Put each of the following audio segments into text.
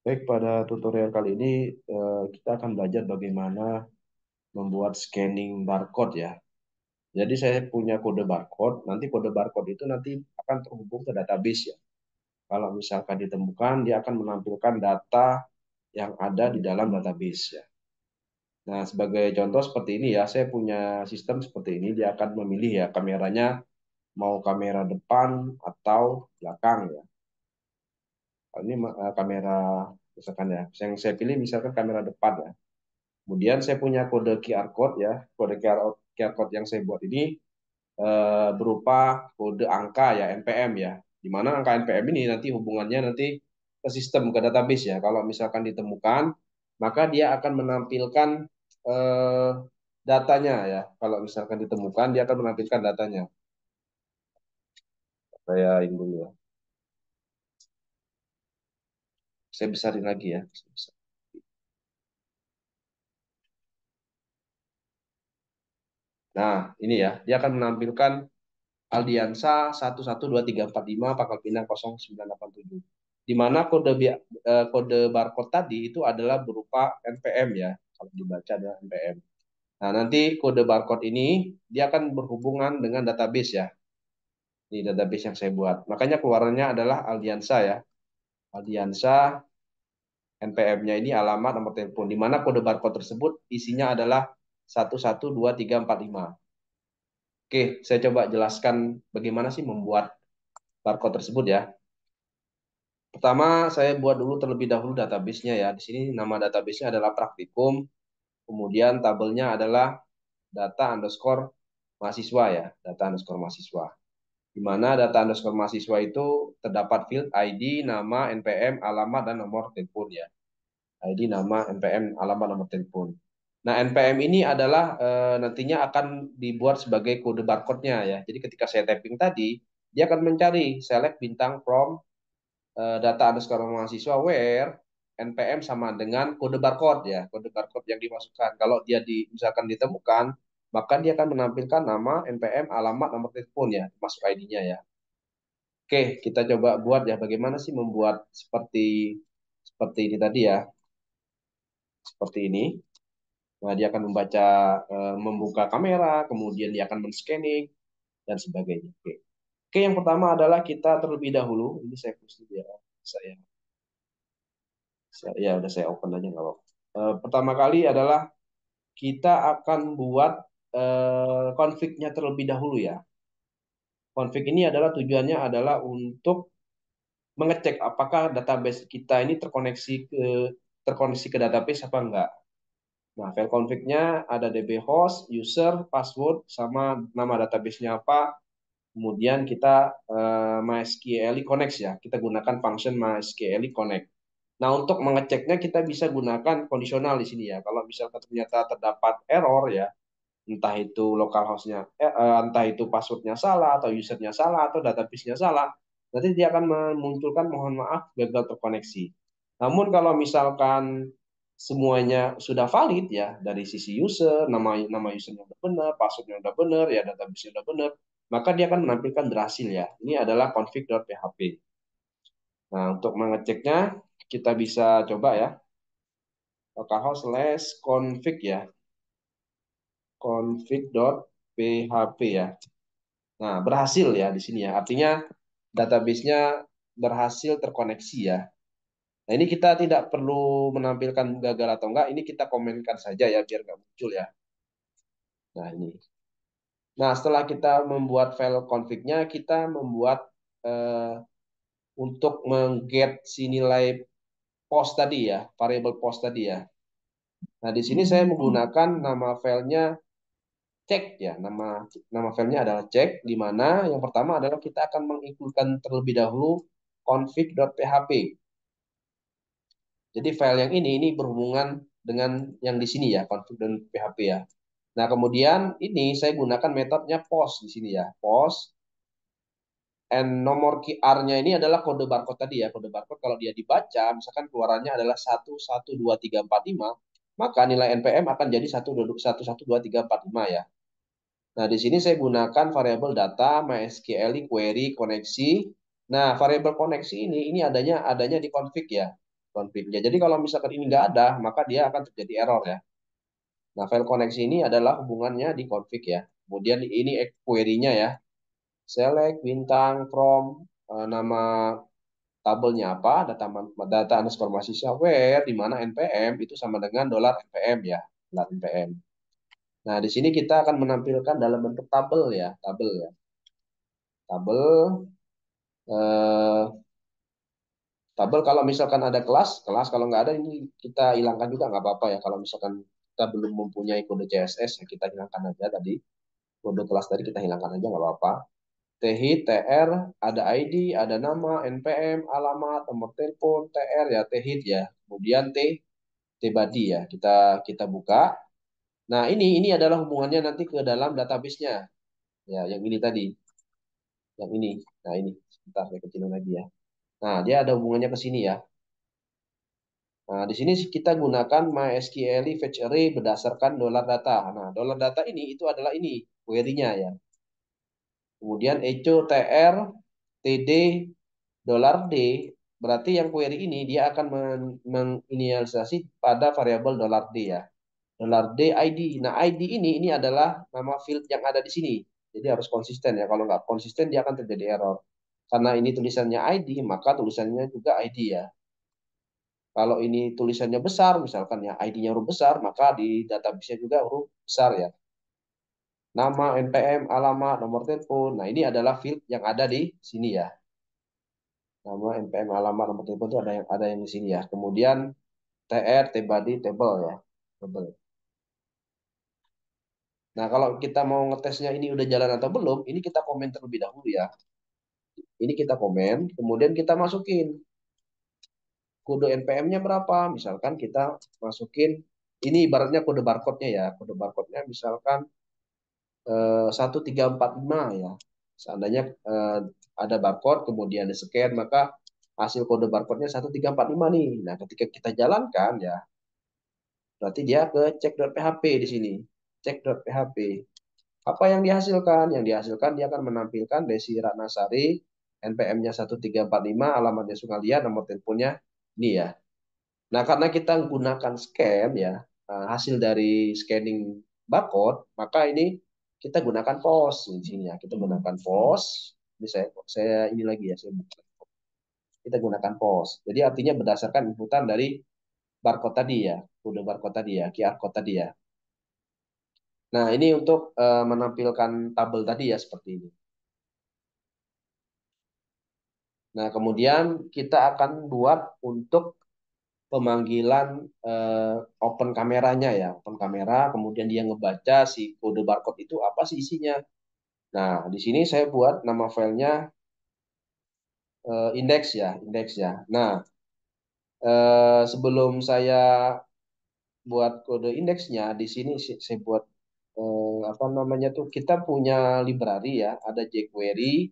Baik, pada tutorial kali ini kita akan belajar bagaimana membuat scanning barcode ya. Jadi saya punya kode barcode, nanti kode barcode itu nanti akan terhubung ke database ya. Kalau misalkan ditemukan, dia akan menampilkan data yang ada di dalam database ya. Nah, sebagai contoh seperti ini ya, saya punya sistem seperti ini, dia akan memilih ya kameranya mau kamera depan atau belakang ya. Ini kamera misalkan ya, yang saya pilih misalkan kamera depan ya. Kemudian saya punya kode QR code ya. Kode QR code yang saya buat ini berupa kode angka ya, NPM ya. Di mana angka NPM ini nanti hubungannya nanti ke sistem, ke database ya. Kalau misalkan ditemukan, maka dia akan menampilkan eh, datanya ya. Kalau misalkan ditemukan, dia akan menampilkan datanya. Saya ini dulu ya. Saya besarin lagi ya. Nah, ini ya. Dia akan menampilkan Aldiansa 112345 Pangkal Pinang 0987. Di mana kode barcode tadi itu adalah berupa NPM ya, kalau dibaca adalah NPM. Nah, nanti kode barcode ini dia akan berhubungan dengan database ya. Ini database yang saya buat. Makanya keluarannya adalah Aldiansa ya. Aldiansa NPM-nya ini alamat nomor telepon di mana kode barcode tersebut isinya adalah 112345. Oke, saya coba jelaskan bagaimana sih membuat barcode tersebut ya. Pertama, saya buat dulu terlebih dahulu database-nya ya. Di sini nama database-nya adalah praktikum, kemudian tabelnya adalah data underscore mahasiswa ya, data underscore mahasiswa. Di mana data underscore mahasiswa itu terdapat field ID, nama, NPM, alamat, dan nomor telepon ya. ID, nama, NPM, alamat, nomor telepon. Nah, NPM ini adalah nantinya akan dibuat sebagai kode barcode-nya ya. Jadi ketika saya typing tadi, dia akan mencari select bintang from data underscore mahasiswa where NPM sama dengan kode barcode ya, kode barcode yang dimasukkan. Kalau dia misalkan ditemukan, maka dia akan menampilkan nama, NPM, alamat, nomor telepon ya, masuk ID-nya ya. Oke, kita coba buat ya bagaimana sih membuat seperti seperti ini tadi ya, seperti ini. Nah, dia akan membuka kamera, kemudian dia akan men-scanning dan sebagainya. Oke. Oke, yang pertama adalah kita terlebih dahulu, ini saya khusus ya, saya ya udah saya open aja nggak apa-apa. Pertama kali adalah kita akan buat config-nya terlebih dahulu ya. Config ini adalah tujuannya adalah untuk mengecek apakah database kita ini terkoneksi ke database apa enggak. Nah, file config-nya ada db host, user, password, sama nama database-nya apa. Kemudian kita MySQL connect ya. Kita gunakan function MySQL connect. Nah, untuk mengeceknya kita bisa gunakan kondisional di sini ya. Kalau misalkan ternyata terdapat error ya, entah itu localhost-nya, entah itu password-nya salah, atau user-nya salah, atau database-nya salah, nanti dia akan memunculkan mohon maaf gagal terkoneksi. Namun kalau misalkan semuanya sudah valid ya, dari sisi user, nama usernya udah benar, passwordnya udah benar, ya database-nya udah benar, maka dia akan menampilkan berhasil ya. Ini adalah config.php. Nah, untuk mengeceknya, kita bisa coba ya, localhost/config ya, config.php ya. Nah, berhasil ya di sini ya. Artinya database-nya berhasil terkoneksi ya. Nah, ini kita tidak perlu menampilkan gagal atau enggak. Ini kita komenkan saja ya, biar nggak muncul ya. Nah, ini. Nah, setelah kita membuat file config-nya, kita membuat eh, untuk mengget si nilai post tadi ya, variable post tadi ya. Nah, di sini saya menggunakan nama filenya cek ya, nama nama filenya adalah cek, di mana yang pertama adalah kita akan menginkluskan terlebih dahulu config.php. Jadi file yang ini berhubungan dengan yang di sini ya, config.php ya. Nah, kemudian ini saya gunakan metodenya post di sini ya, post and nomor QR-nya ini adalah kode barcode tadi ya, kode barcode kalau dia dibaca misalkan keluarannya adalah 112345, maka nilai NPM akan jadi 112345 ya. Nah, di sini saya gunakan variabel data, MySQL, query, koneksi. Nah, variabel koneksi ini adanya di config ya. config-nya. Jadi kalau misalkan ini nggak ada, maka dia akan terjadi error ya. Nah, file koneksi ini adalah hubungannya di config ya. Kemudian ini query-nya ya. Select bintang from nama tabelnya apa, data underscore mahasiswa where di mana npm itu sama dengan $npm ya, $npm. Nah, di sini kita akan menampilkan dalam bentuk tabel ya, tabel ya. Tabel eh, tabel kalau misalkan ada kelas, kelas kalau nggak ada ini kita hilangkan juga nggak apa-apa ya. Kalau misalkan kita belum mempunyai kode CSS ya kita hilangkan aja tadi. Kode kelas tadi kita hilangkan aja nggak apa-apa. THIT, TR, ada ID, ada nama, NPM, alamat, nomor telepon, TR ya, THIT ya. Kemudian T-body ya. Kita buka. Nah, ini adalah hubungannya nanti ke dalam database-nya. Ya, yang ini tadi. Yang ini. Nah, ini. Sebentar saya kecilin lagi ya. Nah, dia ada hubungannya ke sini ya. Nah, di sini kita gunakan MySQL fetch array berdasarkan $data. Nah, $data ini itu adalah ini query-nya ya. Kemudian echo tr td $d berarti yang query ini dia akan menginisialisasi pada variabel $d ya. $d ID. Nah, ID ini adalah nama field yang ada di sini. Jadi harus konsisten ya. Kalau nggak konsisten dia akan terjadi error. Karena ini tulisannya ID, maka tulisannya juga ID ya. Kalau ini tulisannya besar, misalkan ya ID-nya huruf besar, maka di database-nya juga huruf besar ya. Nama, NPM, alamat, nomor telepon. Nah, ini adalah field yang ada di sini ya. Nama, NPM, alamat, nomor telepon itu ada yang di sini ya. Kemudian TR, T-body, table ya. Table. Nah, kalau kita mau ngetesnya ini udah jalan atau belum, ini kita komen terlebih dahulu ya. Ini kita komen, kemudian kita masukin kode NPM-nya berapa. Misalkan kita masukin, ini ibaratnya kode barcode-nya ya. Kode barcode-nya misalkan 1345 ya. Seandainya ada barcode, kemudian di scan, maka hasil kode barcode-nya 1345 nih. Nah, ketika kita jalankan ya, berarti dia ke check.php di sini. Check.php. Apa yang dihasilkan? Yang dihasilkan dia akan menampilkan Desi Ratnasari, NPM-nya 1345, alamatnya Sungalia, nomor teleponnya ini ya. Nah, karena kita gunakan scan ya, hasil dari scanning barcode, maka ini kita gunakan POS di sini ya. Kita gunakan POS. Ini saya ini lagi ya, saya buka. Kita gunakan POS. Jadi artinya berdasarkan inputan dari barcode tadi ya, kode barcode tadi ya, QR code tadi ya. Nah, ini untuk menampilkan tabel tadi ya seperti ini. Nah, kemudian kita akan buat untuk pemanggilan open kameranya ya, open kamera, kemudian dia ngebaca si kode barcode itu apa sih isinya. Nah, di sini saya buat nama filenya indeks ya, indeks ya. Nah, sebelum saya buat kode indeksnya, di sini saya buat apa namanya tuh, kita punya library ya, ada jQuery,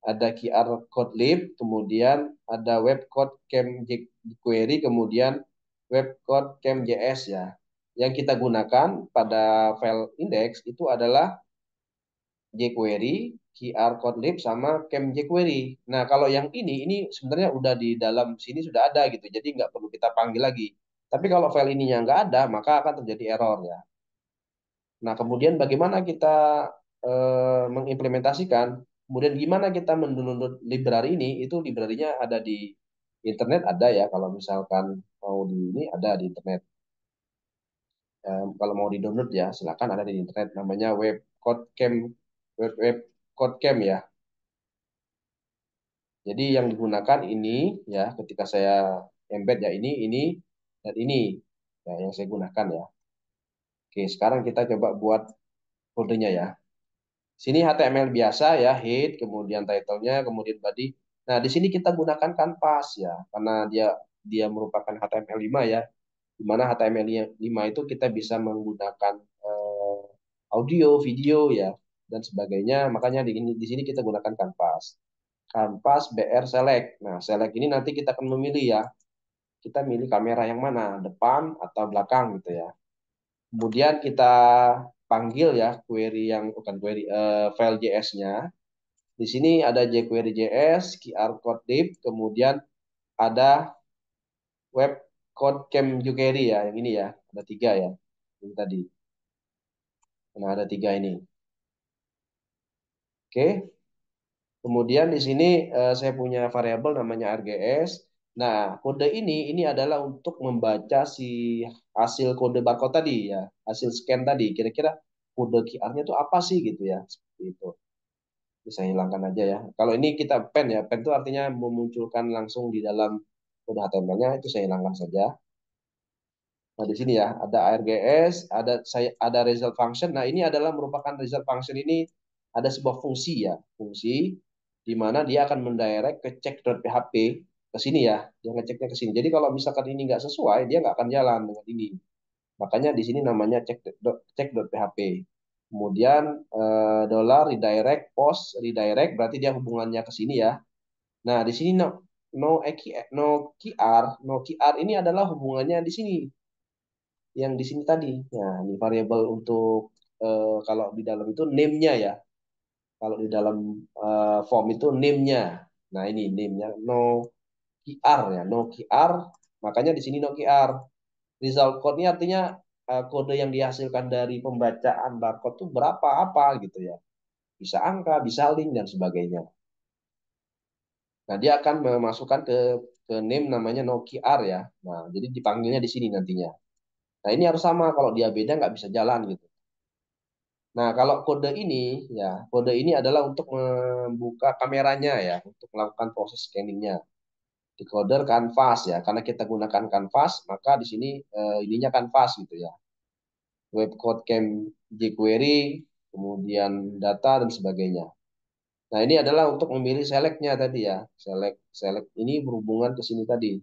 ada QR code lib, kemudian ada web code cam jQuery, kemudian web code cam JS ya. Yang kita gunakan pada file index itu adalah jQuery, QR code lib sama cam jQuery. Nah, kalau yang ini sebenarnya udah di dalam sini sudah ada gitu. Jadi nggak perlu kita panggil lagi. Tapi kalau file ininya nggak ada, maka akan terjadi error ya. Nah, kemudian bagaimana kita mengimplementasikan, kemudian gimana kita mendownload library ini, itu library-nya ada di internet ada ya, kalau misalkan mau di ini ada di internet. Kalau mau di-download ya, silakan ada di internet, namanya web code camp, web code camp ya. Jadi yang digunakan ini ya, ketika saya embed ya ini, dan ini ya, yang saya gunakan ya. Oke, sekarang kita coba buat kodenya ya. Sini HTML biasa ya, head, kemudian title-nya, kemudian body. Nah, di sini kita gunakan Canvas ya, karena dia merupakan HTML5 ya, di mana HTML5 itu kita bisa menggunakan audio, video ya, dan sebagainya. Makanya di sini kita gunakan Canvas. Canvas BR Select. Nah, Select ini nanti kita akan memilih ya, kita milih kamera yang mana, depan atau belakang gitu ya. Kemudian kita panggil ya query yang bukan query file JS-nya. Di sini ada jQuery JS, QR code div, kemudian ada web code Cam Jukeri ya, yang ini ya, ada tiga ya, ini tadi. Nah, ada tiga ini. Oke. Kemudian di sini saya punya variabel namanya RGS. Nah, kode ini adalah untuk membaca si hasil kode barcode tadi ya, hasil scan tadi. Kira-kira kode QR-nya itu apa sih gitu ya? Seperti itu. Bisa hilangkan aja ya. Kalau ini kita pen ya, pen itu artinya memunculkan langsung di dalam kode HTML-nya, itu saya hilangkan saja. Nah, di sini ya ada ARGS, ada result function. Nah, ini adalah merupakan result function ini ada sebuah fungsi ya, fungsi di mana dia akan mendirect ke check.php ke sini ya, dia ngeceknya ke sini. Jadi kalau misalkan ini nggak sesuai, dia nggak akan jalan dengan ini. Makanya di sini namanya check.php. Kemudian dollar redirect post redirect berarti dia hubungannya ke sini ya. Nah, di sini no QR ini adalah hubungannya di sini yang di sini tadi. Nah, ini variabel untuk kalau di dalam itu name-nya ya. Kalau di dalam form itu name-nya. Nah, ini name-nya no QR ya, no QR. Makanya di sini no QR. Result code-nya artinya kode yang dihasilkan dari pembacaan barcode itu berapa apa gitu ya. Bisa angka, bisa link dan sebagainya. Nah, dia akan memasukkan ke name namanya no QR ya. Nah, jadi dipanggilnya di sini nantinya. Nah, ini harus sama. Kalau dia beda nggak bisa jalan gitu. Nah, kalau kode ini ya, kode ini adalah untuk membuka kameranya ya, untuk melakukan proses scanningnya. Decoder kanvas ya, karena kita gunakan kanvas, maka di sini ininya kanvas gitu ya. Web code cam jQuery, kemudian data dan sebagainya. Nah, ini adalah untuk memilih selectnya tadi ya. Select ini berhubungan ke sini tadi.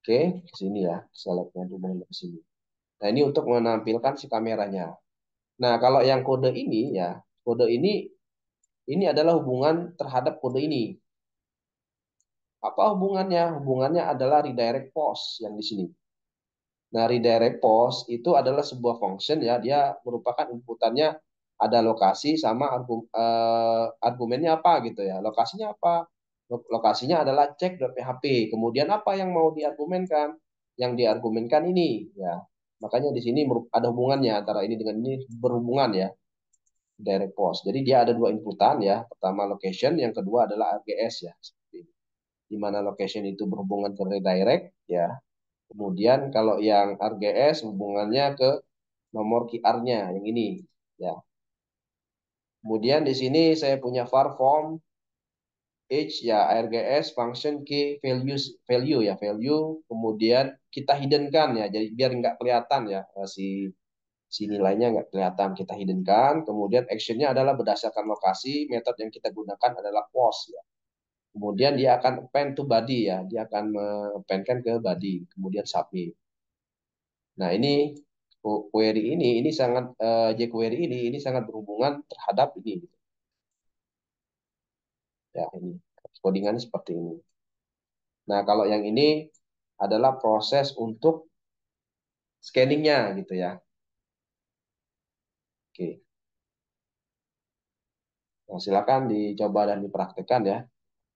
Oke, ke sini ya. Selectnya berhubungan ke sini. Nah, ini untuk menampilkan si kameranya. Nah, kalau yang kode ini ya, kode ini adalah hubungan terhadap kode ini. Apa hubungannya? Hubungannya adalah redirect post yang di sini. Nah, redirect post itu adalah sebuah function ya, dia merupakan inputannya ada lokasi sama argumennya apa gitu ya. Lokasinya apa? Lokasinya adalah check.php. Kemudian apa yang mau diargumenkan? Yang diargumenkan ini ya. Makanya di sini ada hubungannya antara ini dengan ini berhubungan ya, direct post. Jadi dia ada dua inputan ya. Pertama location, yang kedua adalah RGS ya. Di mana location itu berhubungan ke redirect ya. Kemudian kalau yang RGS hubungannya ke nomor QR-nya yang ini ya. Kemudian di sini saya punya var form age ya, RGS function key values value ya, value. Kemudian kita hiddenkan ya, jadi biar nggak kelihatan ya si nilainya nggak kelihatan, kita hiddenkan. Kemudian actionnya adalah berdasarkan lokasi, metode yang kita gunakan adalah post ya. Kemudian dia akan append to body ya, dia akan append-kan ke body, kemudian submit. Nah, ini query ini sangat jQuery ini sangat berhubungan terhadap ini gitu. Ya, ini codingannya seperti ini. Nah, kalau yang ini adalah proses untuk scanningnya gitu ya. Oke. Nah, silakan dicoba dan dipraktekkan ya.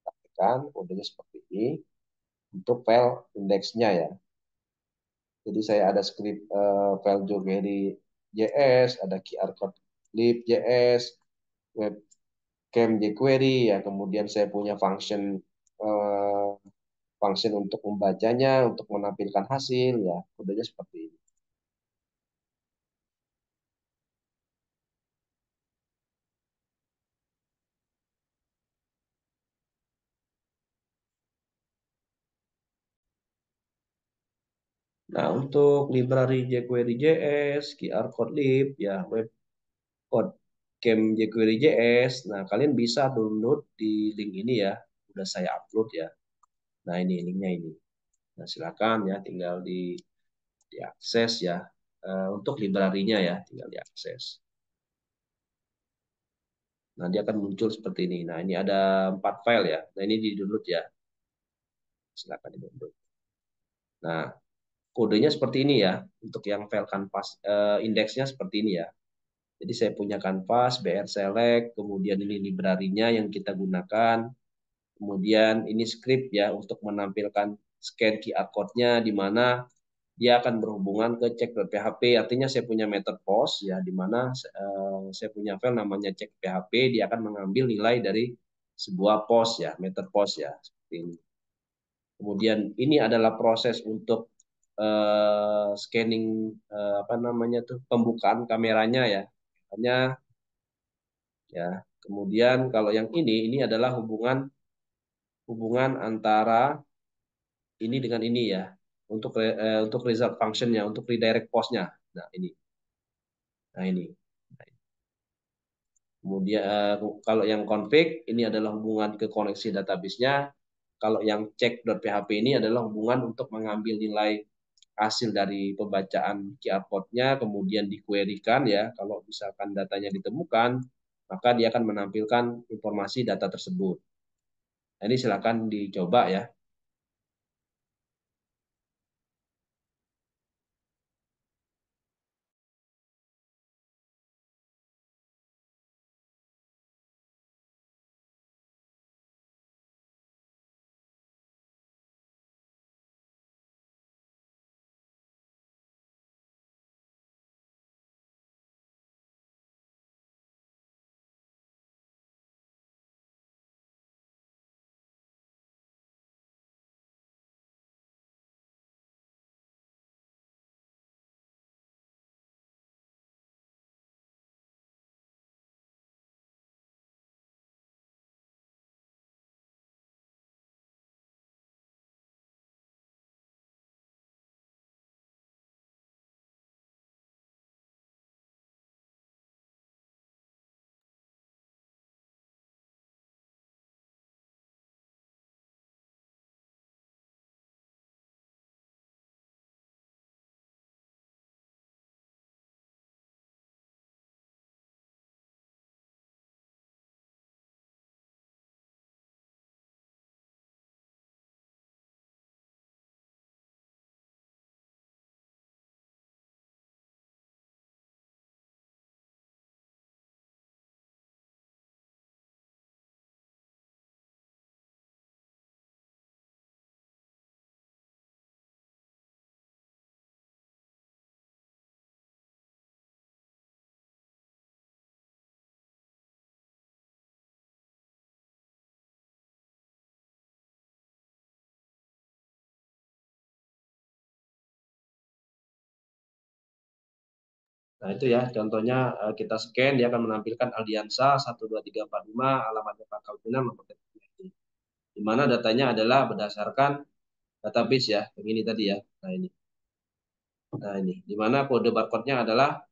Praktekkan kodenya seperti ini untuk file indeksnya ya. Jadi saya ada script file jQuery JS, ada QR code lib JS, webcam jQuery ya. Kemudian saya punya eh, function untuk membacanya, untuk menampilkan hasil ya. Kodenya seperti ini. Nah, untuk library jQuery JS, QR code lib ya, web code Cam jQuery JS. Nah, kalian bisa download di link ini ya. Udah saya upload ya. Nah, ini linknya ini. Nah, silakan ya, tinggal diakses ya. Untuk library-nya ya, tinggal diakses. Nah, dia akan muncul seperti ini. Nah, ini ada 4 file ya. Nah, ini di-download ya. Silakan di-download. Nah, kodenya seperti ini ya. Untuk yang file canvas indeksnya seperti ini ya. Jadi saya punya canvas, BR select, kemudian ini library-nya yang kita gunakan, kemudian ini script ya untuk menampilkan scan QR code-nya, di mana dia akan berhubungan ke cek.php. Artinya saya punya method post ya, di mana saya punya file namanya cek.php, dia akan mengambil nilai dari sebuah post ya, method post ya, seperti ini. Kemudian ini adalah proses untuk scanning apa namanya tuh, pembukaan kameranya ya. Hanya ya. Kemudian kalau yang ini adalah hubungan antara ini dengan ini ya. Untuk result function-nya, untuk redirect post-nya. Nah, ini. Nah, ini. Kemudian kalau yang config ini adalah hubungan ke koneksi database-nya. Kalau yang check.php ini adalah hubungan untuk mengambil nilai hasil dari pembacaan QR code-nya, kemudian di-query-kan ya. Kalau misalkan datanya ditemukan, maka dia akan menampilkan informasi data tersebut. Nah, ini silakan dicoba ya. Nah, itu ya contohnya, kita scan dia akan menampilkan Aldiansa 12345, alamatnya Pangkal Pinang, nomor teleponnya ini. Di mana datanya adalah berdasarkan database ya, begini tadi ya. Nah, ini. Nah, ini di mana kode barcode-nya adalah